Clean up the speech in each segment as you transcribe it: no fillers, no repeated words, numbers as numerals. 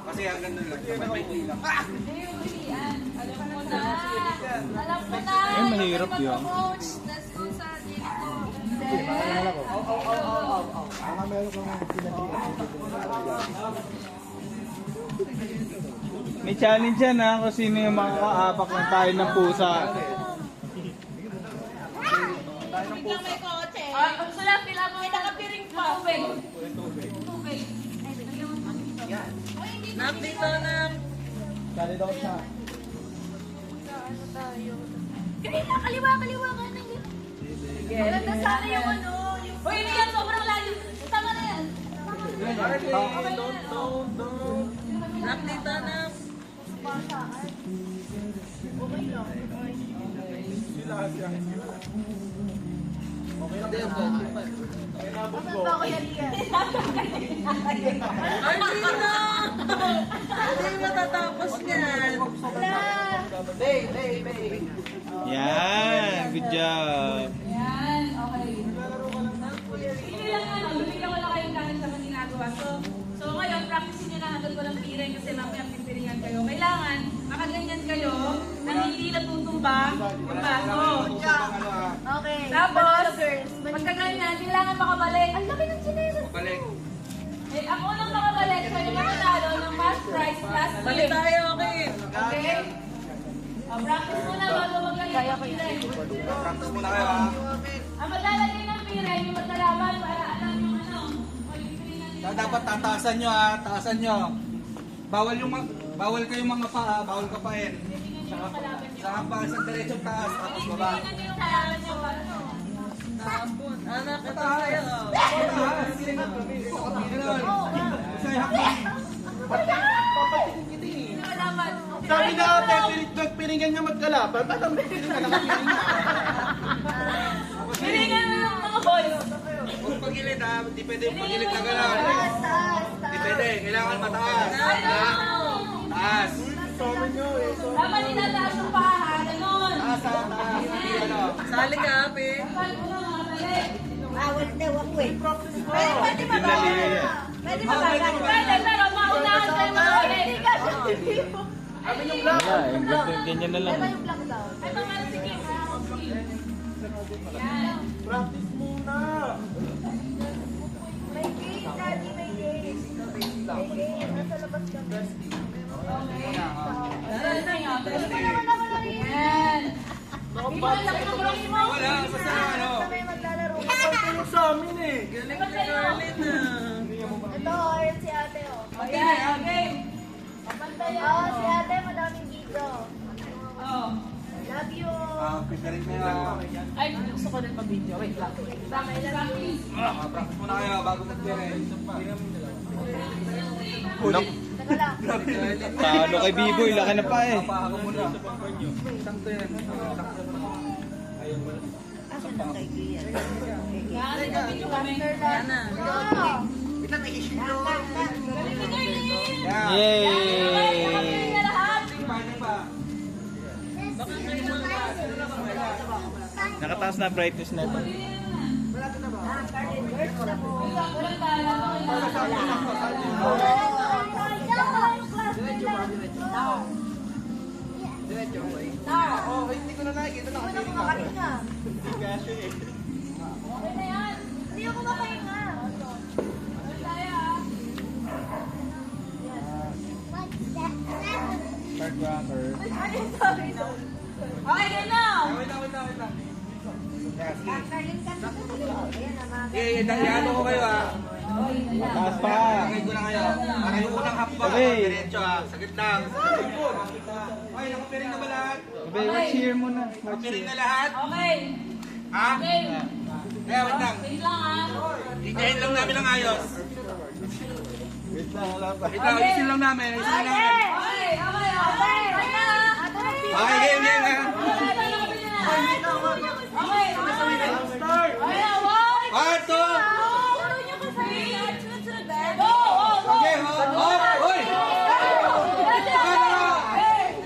Kasi hanggang doon lang. May lang. Hindi yung hilian. Alam mo na. Alam mo na. Ay, mahirap yun. Coach, let's go sa dito. Baka meron kang pinag-iwan. May challenge yan ha, kung sino yung makakaapak ng tayo ng pusa. Biglang may kotse. Ay, ang sulat nila mo. May nakapiring pa. Tubig. Tubig. Nak, dito na. Kali daw siya. Ano tayo? Kanina, kaliwa ka na. Maganda sana yung ano. Uy, hindi yan. Sobrang layo. Tama na yan. Nak, dito na. Okay lang. Hindi matatapos niyan. Yan, good job. Yan, okay. Hindi lang ano, bibigyan ko lang kayong kanan sa mga ginagawa. So ngayon, practice nyo na hanggang walang piring kasi mamaya pipiringan kayo. Kailangan, makaganyan kayo, nang hindi natutumba ang baso. Okay. Tapos, pagkaganyan, kailangan makabalik. Ang laki ng chinelas. Balik. Eh, ang unang makabalik, siya yung mananalo ng cash prize plus Balik gift. tayo, okay. Okay? Practice muna bago maglagay ng piring. Practice muna kayo ha. Ang maglalagay ng piring, yung maglalaban para alam yung ano. O yung piringan nila. Dapat tataasan nyo ha. Taasan nyo. Bawal kayong mga paa. Bawal kapain. Saka pa sa diretsong taas. Tapos baba. Piringan nyo yung kalaban nyo. Ano? Tapon. Anak, ito tayo. Taas. Ganun. Kasi hakbang. Yung kalaban. Sabi na ate, nagpiringan niya magkalaban. Ba't ang piringan nakapiring na? Piringan nyo yung mga boys. Huwag pagilid ha. Di pwede yung pagilid na gano'n. Di pwede. Kailangan mataas. Ha? Taas. Dapat tinataas yung paa, ha? Ganon. Taas ha. Taas. Hindi ano. Sali ka, Ape. Kapal mo na mga balik. Pwede ba ba? Pwede ba ba? Pwede, pero maunahan kayo mga balik. Wala, ganyan na lang. Ito nga, sige. Yan. Practice muna. Yan. Hindi mo lang laki ng bros mo. Wala. Basta ano. Tulog sa amin eh. Galing na Carlin na. Ito, ayan si ate, oh. Ayan, game. Oo, si ate, madaming video. Oh. Love you. Preparing kayo. Ay, gusto ko rin mag-video. Wait lang. Practice. Practice muna kayo bago mag-piring. Nak, Teka lang. talo kay Biboy, laki na pa eh. Papahago muna. Sakto yan. Asan ang kaibigan? Yan, nag-video kami. Yan na. Yan. Yay! Na lahat. Paano pa? Nakataas na brightness na ito. Walang tala. Oh, hindi ko na nakikita na Ano ko makahinga? Okay na yan. Hindi ako makahinga. Walang taya, ah. Spark rocker. Ay, sorry na. Okay, game na. Wait lang. Karin ka na. Ayan na, mga Ano ko kayo ha. Taas pa. Pakay ko na kayo. Para yung unang hakbang. Okay. Diretso ha. Saglit lang. Okay, nakapiring na ba lahat? Sabi, cheer mo na. Nakapiring na lahat? Okay. Ha? Game. Kaya wait lang. Wait lang, ah. Ikahin lang namin ang ayos. Wait lang, wala pa. Wait lang, isin lang namin. Isin lang namin. Okay, okay, okay. Okay, game ha. Okay, Start! One, two. Go! Okay, hop. Hoy!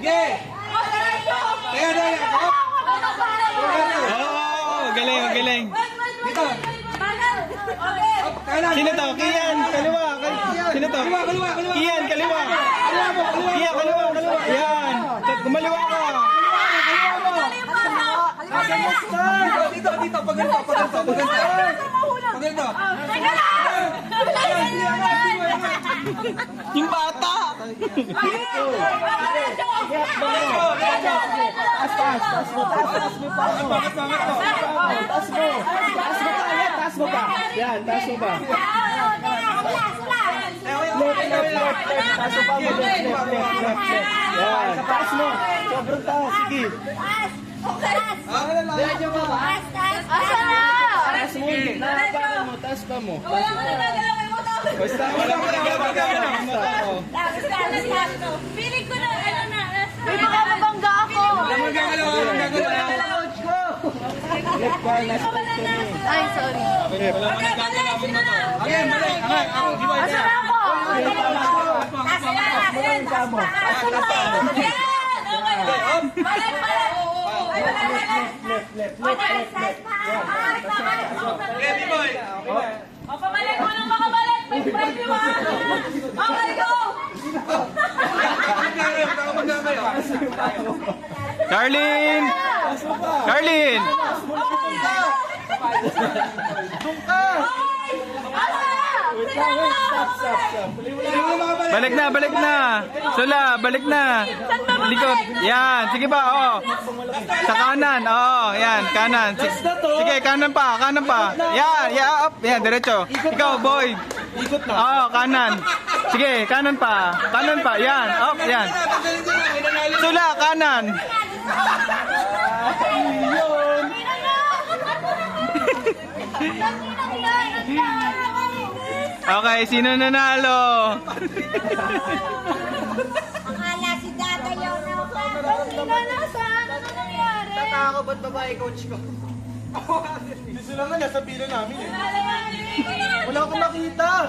Okay. Teka, teka. Hop. Oo, galing, galing. Dito. Okay. Kanan. Sino to? Kian, kaliwa. Sino to? Kaliwa. Kian, kaliwa. Kumaliwa ka. Dito, dito, pag ganito, pag ganito, pag ganito. Pag ganito. Teka lang! Yung bata. Taas mo pa. Yan, taas mo pa. Taas mo pa mo. Left. Yan, taas mo. Sobrang taas. Sige. Diretso mo. Taas mo. Nakapakan mo. Taas pa mo. Wala mo na nagawin mo to! Basta wala mo nagagawa. Feeling ko na, ano na, May baka mabangga ako. Walang magagalaw, walang magagalaw. Ay, sorry. Wala mo nagagawa mo to. Again, mali. Again, ako, di ba? Asan na ako? Okay, B-boy. O, pabalik mo nang makabalik! May friend mo! Okay, go! Carlin! Carlin! Balik na. Sula, balik na. Likod. Yan, sige pa, oo. Sa kanan, oo. Yan, kanan. Sige, kanan pa. Yan, yeah, up. Yan, diretso. Ikaw, boy. Ikot na. Oo, kanan. Sige, kanan pa. Yan, up, yan. Sula, kanan. Okay, sino nanalo? Akala si Dada yung Sino nasaan? Ano nangyari? Ako, ba't babae coach ko? Hindi sila nga, nasa pila namin eh. Wala akong nakita.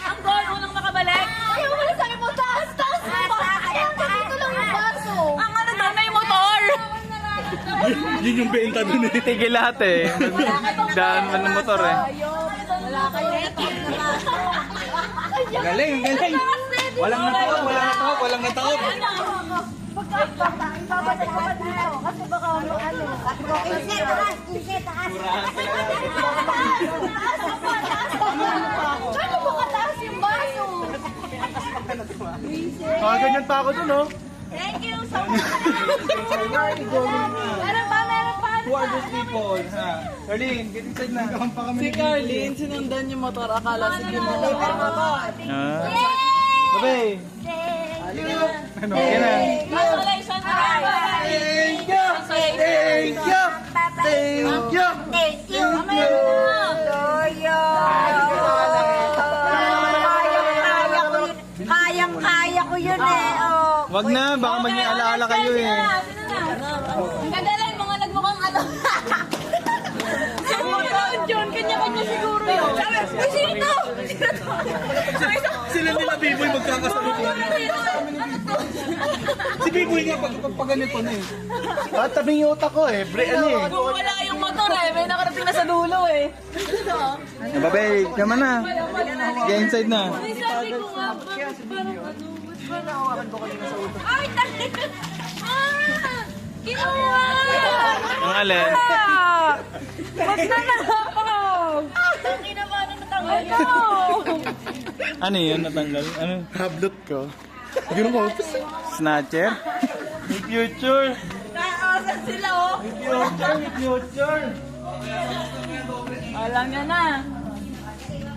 Ang goal, unang makabalik. Ayaw mo na sabi mo, taas mo ba? Ayaw ka dito lang yung baso. Ang ano doon, may motor. Yun yung benta dun eh. Tigil lahat eh. Daan man ng motor eh. Wala kayo. Galing. Walang natakot. Ibabalik dito. Kasi baka ano. Kinse, taas. Paano mo kataas yung baso? Ganyan pa ako dun oh. Thank you so much. Meron pa. Who are those people? Ha? Carlin, get inside na. Si Carlin, sinundan yung motor. Akala si Kim. Babay. Ano? Yan na. Congratulations, Thank you. Kayang-kaya ko yun eh. Oh. Wag na, baka maging alaala kayo eh. Ang gagaling, mga nagmukhang ano. John, kanya-kanya siguro yun. Sabi, uy, sino to? Sila nila B-boy magkakasalukuhan. Si B-boy nga pag ganito na eh. Tabing yung utak ko eh. Ano eh. Kung wala yung motor eh, may nakarating na sa dulo eh. Babay, naman na. Get inside na. Ay, sabi ko nga, bakit parang ano, ba't parang... Ay, tayo! Kinuha! Ang alin? Ba't na nakakaw? Ang ginawa na natanggal ko! Ano yun? Natanggal? Ano? Hablot ko. Yun mo. Snatcher? May future. Naasan sila oh! Future. Alam niya na.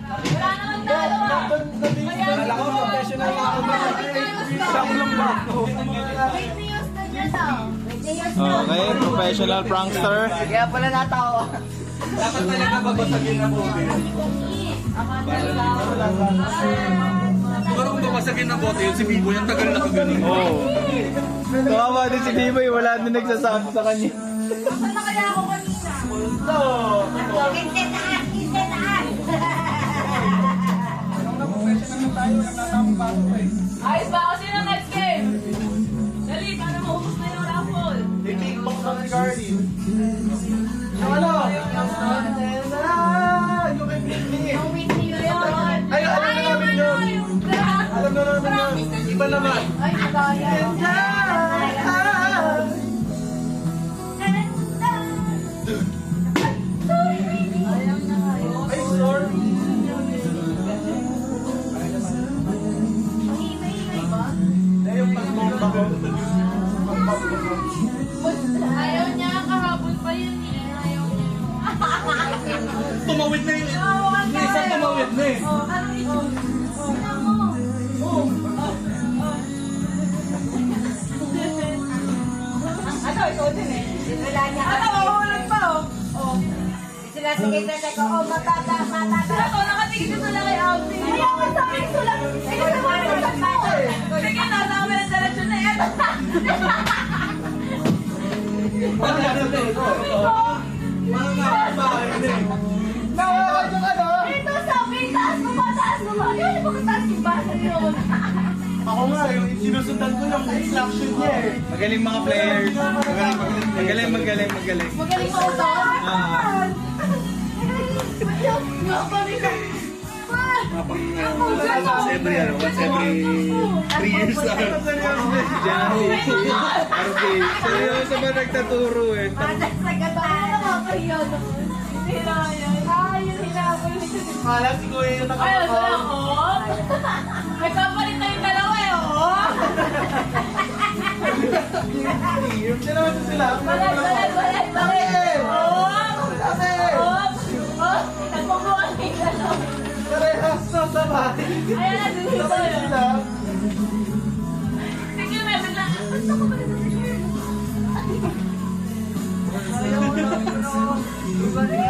Wala naman talo ah! Kala ko professional na ako. Isang lang ba? May news na dyan oh. May news na. Okay, professional prankster. Kaya pala natawa. Dapat talaga babasagin na bote. Siguro kung babasagin na bote yun, si B-boy ang tagal na kagaling. Oh. Kawawa din si Biboy, wala din nagsasabi sa kanya. Saan na kaya ako kanina? Kinse, taas. Ayos ba? O sino next game? Dali, para maubos na yung raffle. naman. Ay, madaya. Ay, sorry. Na yung pag-bomba ko. Ayaw niya, kahapon pa yun eh. Ayaw niya. Tumawid na yun. Yung isang tumawid na eh. Anong ito? Ano, ikaw din eh. Wala niya. Ano, mahuhulog pa oh. Oh. Sila sige na ko, oh, matata. Ako, nakatingin ka lang kay Alvin. Ayaw ko sa akin sulat. Sige, sa mga sulat mo. Sige, nasa kami ng diretsyon na yan. Mga bahay na eh. Nakakad yung ano? Dito sabi, taas mo ba? Yun, pagkataas yung basa yun. Ako nga, yung sinusundan ko yung instruction niya eh. Magaling mga players. Magaling. Magaling mo ba? Once every 3 years lang. Okay. Seryoso ba nagtaturo eh? Matas sa gata. Nakakahiya naman. Ay, yun hinabol ni Kasi. Kala si Kuya yung Ay, nakakapag. wala ko. Nagpapalit na yung dalawa eh, oh. Yung sinawa sa sila. Balay. Oh. Oh. Nagpabuhan na yung dalawa. Parehas na sa bahay. Ayan na, dito Sabay yun. sila. Sige, may biglang, basta ko ba dito si Shirley? Ayaw mo na.